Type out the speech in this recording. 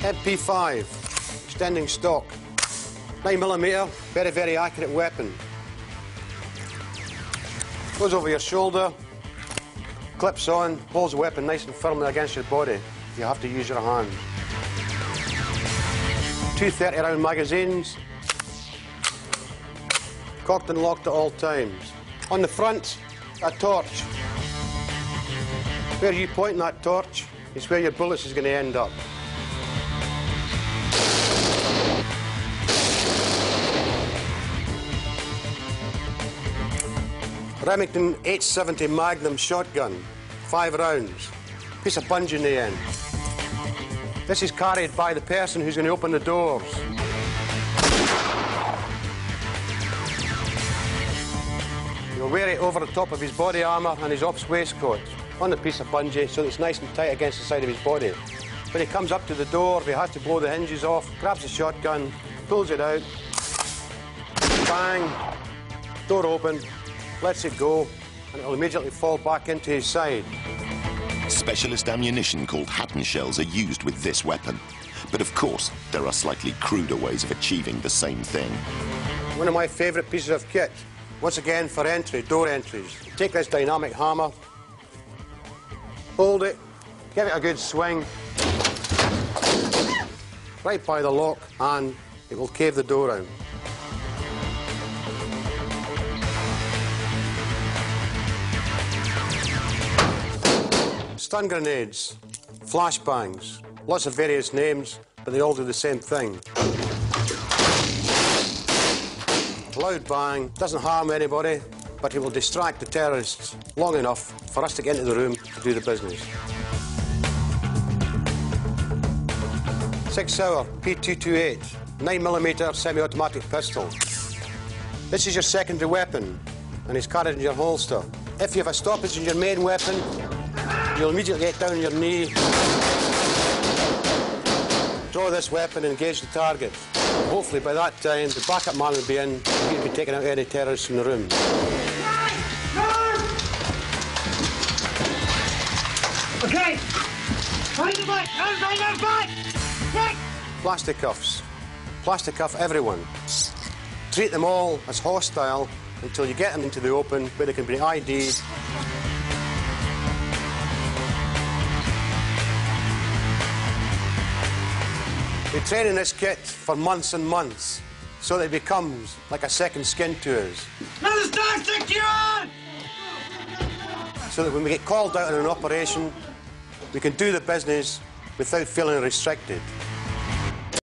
MP5, extending stock. 9mm, very, very accurate weapon. Goes over your shoulder, clips on, holds the weapon nice and firmly against your body. You have to use your hand. 2 30-round magazines, cocked and locked at all times. On the front, a torch. Where you point that torch is where your bullets is going to end up. Remington 870 Magnum shotgun, 5 rounds. Piece of bunge in the end. This is carried by the person who's going to open the doors. You'll wear it over the top of his body armour and his ops waistcoat on the piece of bungee so that it's nice and tight against the side of his body. When he comes up to the door, if he has to blow the hinges off, grabs the shotgun, pulls it out, bang, door open, lets it go, and it'll immediately fall back into his side. Specialist ammunition called Hatton shells are used with this weapon. But of course, there are slightly cruder ways of achieving the same thing. One of my favourite pieces of kit, once again for entry, door entries. Take this dynamic hammer, hold it, give it a good swing, right by the lock, and it will cave the door out. Stun grenades, flashbangs, lots of various names, but they all do the same thing. Loud bang, doesn't harm anybody, but it will distract the terrorists long enough for us to get into the room to do the business. SIG SAUER P228, 9mm semi-automatic pistol. This is your secondary weapon, and it's carried in your holster. If you have a stoppage in your main weapon, you'll immediately get down on your knee, draw this weapon and engage the target. Hopefully by that time the backup man will be in and he'll be taking out any terrorists in the room. Okay, find the back, no back! Right. Plastic cuffs. Plastic cuff everyone. Treat them all as hostile until you get them into the open where they can be ID'd. We train in this kit for months and months so that it becomes like a second skin to us. Now start secure! So that when we get called out on an operation, we can do the business without feeling restricted.